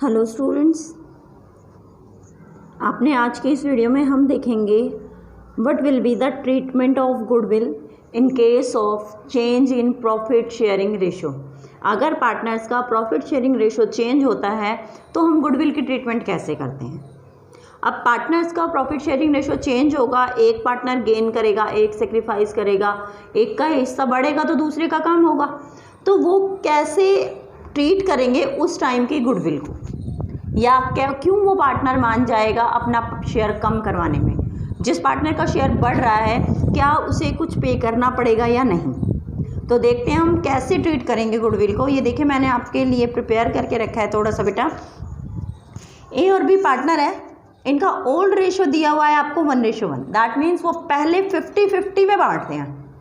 Hello students, आपने आज के इस वीडियो में हम देखेंगे what will be the treatment of goodwill in case of change in profit sharing ratio. अगर पार्टनर्स का प्रॉफिट शेयरिंग रेशो चेंज होता है तो हम गुडविल की ट्रीटमेंट कैसे करते हैं। अब पार्टनर्स का प्रॉफिट शेयरिंग रेशो चेंज होगा, एक पार्टनर गेन करेगा, एक सेक्रीफाइस करेगा, एक का हिस्सा बढ़ेगा तो दूसरे का कम होगा। तो वो कैसे ट्रीट करेंगे उस टाइम की गुडविल को, या क्यों वो पार्टनर मान जाएगा अपना शेयर कम करवाने में। जिस पार्टनर का शेयर बढ़ रहा है क्या उसे कुछ पे करना पड़ेगा या नहीं। तो देखते हैं हम कैसे ट्रीट करेंगे गुडविल को। ये देखिए मैंने आपके लिए प्रिपेयर करके रखा है थोड़ा सा बेटा। ए और बी पार्टनर है, इनका ओल्ड रेशो दिया हुआ है आपको 1:1। दैट मीन्स वो पहले 50-50 में बांटते हैं,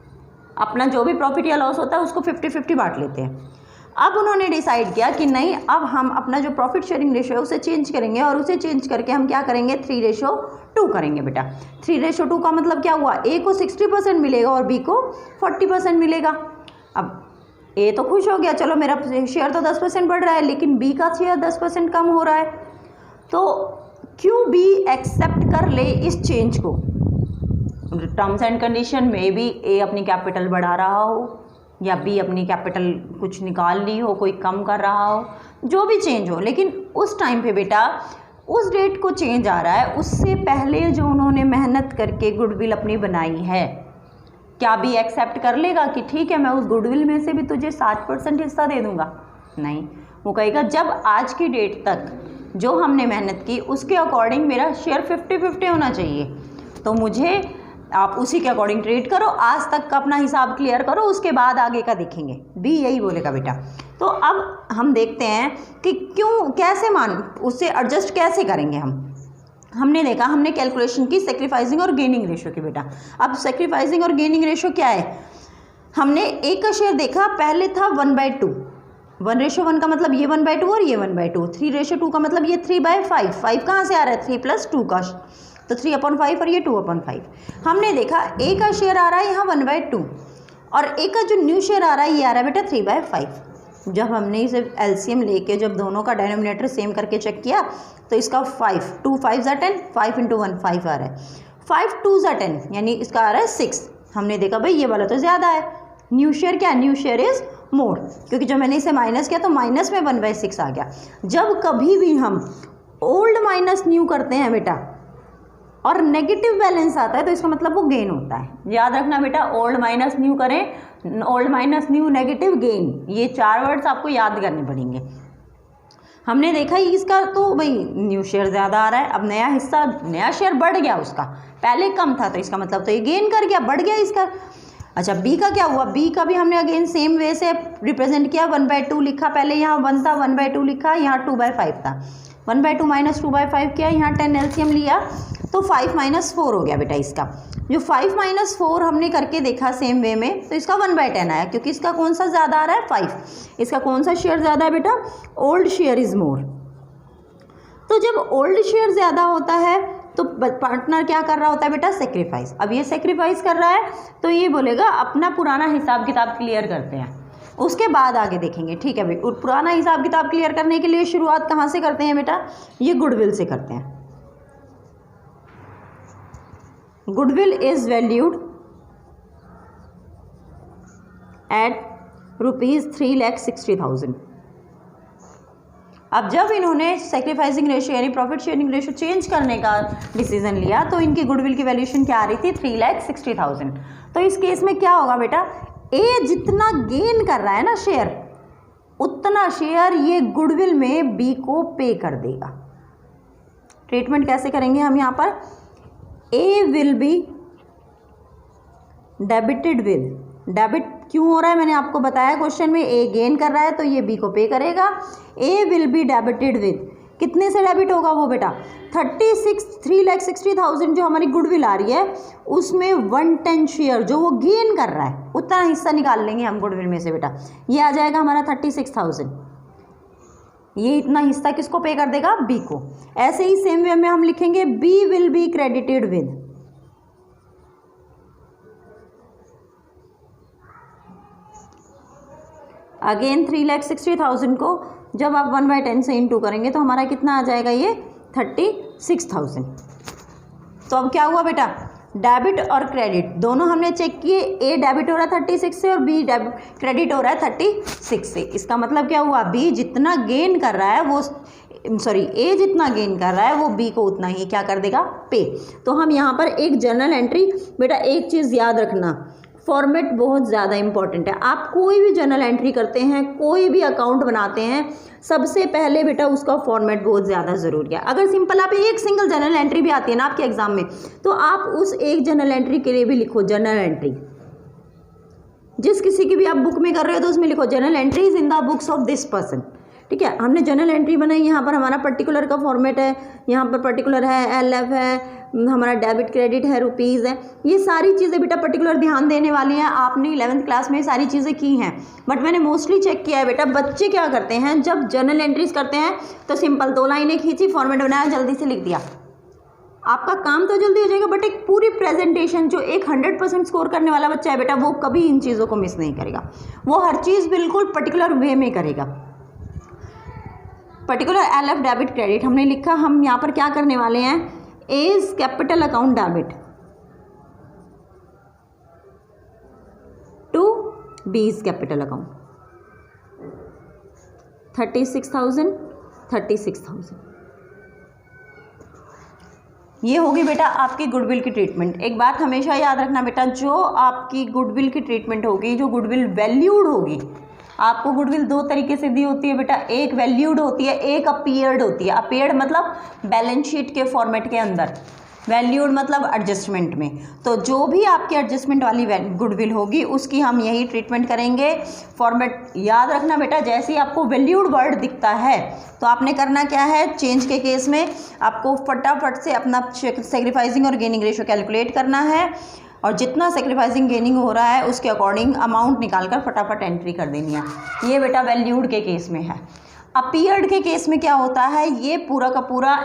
अपना जो भी प्रॉफिट या लॉस होता है उसको 50-50 बांट लेते हैं। अब उन्होंने डिसाइड किया कि नहीं, अब हम अपना जो प्रॉफिट शेयरिंग रेशो है उसे चेंज करेंगे, और उसे चेंज करके हम क्या करेंगे 3:2 करेंगे बेटा। 3:2 का मतलब क्या हुआ, ए को 60% मिलेगा और बी को 40% मिलेगा। अब ए तो खुश हो गया, चलो मेरा शेयर तो 10% बढ़ रहा है, लेकिन बी का शेयर 10% कम हो रहा है। तो क्यों बी एक्सेप्ट कर ले इस चेंज को। टर्म्स एंड कंडीशन में भी ए अपनी कैपिटल बढ़ा रहा हो या बी अपनी कैपिटल कुछ निकाल ली हो, कोई कम कर रहा हो, जो भी चेंज हो, लेकिन उस टाइम पे बेटा उस डेट को चेंज आ रहा है, उससे पहले जो उन्होंने मेहनत करके गुडविल अपनी बनाई है, क्या बी एक्सेप्ट कर लेगा कि ठीक है मैं उस गुडविल में से भी तुझे 60% हिस्सा दे दूंगा। नहीं, वो कहेगा जब आज की डेट तक जो हमने मेहनत की उसके अकॉर्डिंग मेरा शेयर 50-50 होना चाहिए, तो मुझे आप उसी के अकॉर्डिंग ट्रीट करो, आज तक का अपना हिसाब क्लियर करो, उसके बाद आगे का देखेंगे। बी यही बोलेगा बेटा। तो अब हम देखते हैं कि क्यों, कैसे उससे एडजस्ट कैसे करेंगे हमने देखा, हमने कैलकुलेशन की सेक्रीफाइसिंग और गेनिंग रेशो की बेटा। अब सेक्रीफाइसिंग और गेनिंग रेशो क्या है, हमने एक का शेयर देखा, पहले था 1/2। 1:1 का मतलब ये 1/2 और ये 1/2। 3:2 का मतलब ये 3/5। 5 कहाँ से आ रहा है, 3 + 2 का, तो 3/5 और ये 2/5। हमने देखा ए का शेयर आ रहा है यहाँ 1/2 और ए का जो न्यू शेयर आ रहा है ये आ रहा है बेटा 3/5। जब हमने इसे एलसीएम लेके जब दोनों का डिनोमिनेटर सेम करके चेक किया तो इसका 5, 2 5 = 10, 5 × 1 5 आ रहा है, 5 2 = 10, यानी इसका आ रहा है 6। हमने देखा भाई ये वाला तो ज़्यादा है, न्यू शेयर क्या, न्यू शेयर इज़ मोर, क्योंकि जब मैंने इसे माइनस किया तो माइनस में 1/6 आ गया। जब कभी भी हम ओल्ड माइनस न्यू करते हैं बेटा और नेगेटिव बैलेंस आता है तो इसका मतलब वो गेन होता है। याद रखना बेटा, ओल्ड माइनस न्यू करें, old minus new negative gain, ये 4 वर्ड्स आपको याद करने पड़ेंगे। हमने देखा इसका तो भाई न्यू शेयर ज़्यादा आ रहा है, अब नया हिस्सा, नया शेयर बढ़ गया, उसका पहले कम था तो इसका मतलब तो ये गेन कर गया, बढ़ गया इसका। अच्छा, बी का क्या हुआ, बी का भी हमने अगेन सेम वे से रिप्रेजेंट किया, 1/2 लिखा, पहले यहाँ 1 था, 1/2 लिखा, यहाँ 2/5 था, 1/2 - 2/5 किया, यहाँ 10 एलसीएम लिया तो 5 - 4 हो गया बेटा। इसका जो 5 - 4 हमने करके देखा सेम वे में, तो इसका 1/10 आया, क्योंकि इसका कौन सा ज़्यादा आ रहा है, 5। इसका कौन सा शेयर ज़्यादा है बेटा, ओल्ड शेयर इज़ मोर। तो जब ओल्ड शेयर ज़्यादा होता है तो पार्टनर क्या कर रहा होता है बेटा, सेक्रीफाइस। अब ये सेक्रीफाइस कर रहा है तो ये बोलेगा अपना पुराना हिसाब किताब क्लियर करते हैं, उसके बाद आगे देखेंगे। ठीक है बेटा, पुराना हिसाब किताब क्लियर करने के लिए शुरुआत कहाँ से करते हैं बेटा, ये गुडविल से करते हैं। Goodwill is valued at ₹3,60,000। अब जब इन्होंने सेक्रीफाइसिंग रेशो यानी प्रॉफिट शेयरिंग रेशो चेंज करने का डिसीजन लिया तो इनकी गुडविल की वैल्यूएशन क्या आ रही थी, 3,60,000। तो इस केस में क्या होगा बेटा, ए जितना गेन कर रहा है ना शेयर, उतना शेयर ये गुडविल में बी को पे कर देगा। ट्रीटमेंट कैसे करेंगे हम यहाँ पर, A will be debited with, debit क्यों हो रहा है मैंने आपको बताया क्वेश्चन में, ए गेन कर रहा है तो ये बी को पे करेगा। ए विल बी डेबिटेड विद, कितने से डेबिट होगा वो बेटा, 3,60,000 जो हमारी गुडविल आ रही है उसमें 110 शेयर जो वो गेन कर रहा है उतना हिस्सा निकाल लेंगे हम गुडविल में से बेटा, ये आ जाएगा हमारा 36,000। ये इतना हिस्सा किसको पे कर देगा, बी को। ऐसे ही सेम वे में हम लिखेंगे B will be credited with, again 3,60,000 को जब आप 1/10 से इंटू करेंगे तो हमारा कितना आ जाएगा, ये 36,000। तो अब क्या हुआ बेटा, डेबिट और क्रेडिट दोनों हमने चेक किए, ए डेबिट हो रहा है 36 से और बी क्रेडिट हो रहा है 36 से। इसका मतलब क्या हुआ, बी जितना गेन कर रहा है वो ए जितना गेन कर रहा है वो बी को उतना ही क्या कर देगा, पे। तो हम यहाँ पर एक जर्नल एंट्री, बेटा एक चीज़ याद रखना, फॉर्मेट बहुत ज़्यादा इंपॉर्टेंट है। आप कोई भी जर्नल एंट्री करते हैं, कोई भी अकाउंट बनाते हैं, सबसे पहले बेटा उसका फॉर्मेट बहुत ज़्यादा ज़रूरी है। अगर सिंपल आप एक सिंगल जर्नल एंट्री भी आती है ना आपके एग्जाम में, तो आप उस एक जर्नल एंट्री के लिए भी लिखो जर्नल एंट्री। जिस किसी की भी आप बुक में कर रहे हो तो उसमें लिखो journal entries in the books of this person. ठीक है, हमने जर्नल एंट्री बनाई, यहाँ पर हमारा पर्टिकुलर का फॉर्मेट है, यहाँ पर पर्टिकुलर है, LF है, हमारा डेबिट क्रेडिट है, रुपीज़ है, ये सारी चीज़ें बेटा पर्टिकुलर ध्यान देने वाली हैं। आपने 11th क्लास में सारी चीज़ें की हैं, बट मैंने मोस्टली चेक किया है बेटा बच्चे क्या करते हैं, जब जर्नल एंट्रीज करते हैं तो सिंपल 2 लाइनें खींची, फॉर्मेट बनाया, जल्दी से लिख दिया। आपका काम तो जल्दी हो जाएगा, बट एक पूरी प्रेजेंटेशन, जो एक 100% स्कोर करने वाला बच्चा है बेटा, वो कभी इन चीज़ों को मिस नहीं करेगा, वो हर चीज़ बिल्कुल पर्टिकुलर वे में करेगा। पर्टिकुलर LF डेबिट क्रेडिट हमने लिखा, हम यहाँ पर क्या करने वाले हैं, as capital account debit to B's capital account 36,000। ये होगी बेटा आपकी गुडविल की ट्रीटमेंट। एक बात हमेशा याद रखना बेटा, जो आपकी गुडविल की ट्रीटमेंट होगी, जो गुडविल वैल्यूड होगी, आपको गुडविल 2 तरीके से दी होती है बेटा, एक वैल्यूड होती है, एक अपीयर्ड होती है। अपीयर्ड मतलब बैलेंस शीट के फॉर्मेट के अंदर, वैल्यूड मतलब एडजस्टमेंट में। तो जो भी आपकी एडजस्टमेंट वाली गुडविल होगी उसकी हम यही ट्रीटमेंट करेंगे। फॉर्मेट याद रखना बेटा, जैसे ही आपको वैल्यूड वर्ड दिखता है तो आपने करना क्या है, चेंज के केस में आपको फटाफट से अपना सेक्रीफाइसिंग और गेनिंग रेशियो कैलकुलेट करना है, और जितना सेक्रीफाइसिंग गेनिंग हो रहा है उसके अकॉर्डिंग अमाउंट निकालकर फटाफट एंट्री कर देनी है। ये बेटा वैल्यूड के केस में है। अपीयर्ड के केस में क्या होता है, ये पूरा का पूरा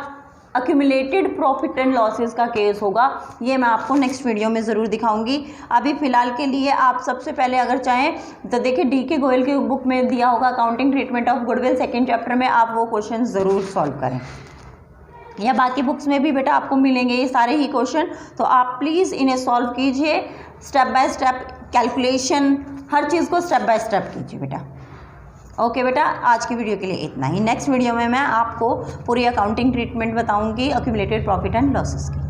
अक्यूमुलेटेड प्रॉफिट एंड लॉसेस का केस होगा। ये मैं आपको नेक्स्ट वीडियो में ज़रूर दिखाऊंगी। अभी फ़िलहाल के लिए आप सबसे पहले अगर चाहें तो देखिए DK गोयल की बुक में दिया होगा accounting treatment of goodwill, 2nd chapter में आप वो क्वेश्चन ज़रूर सॉल्व करें, या बाकी बुक्स में भी बेटा आपको मिलेंगे ये सारे ही क्वेश्चन। तो आप प्लीज़ इन्हें सॉल्व कीजिए, स्टेप बाय स्टेप कैलकुलेशन, हर चीज़ को स्टेप बाय स्टेप कीजिए बेटा। ओके बेटा, आज की वीडियो के लिए इतना ही। नेक्स्ट वीडियो में मैं आपको पूरी अकाउंटिंग ट्रीटमेंट बताऊंगी अक्यूमुलेटेड प्रॉफिट एंड लॉसेस की।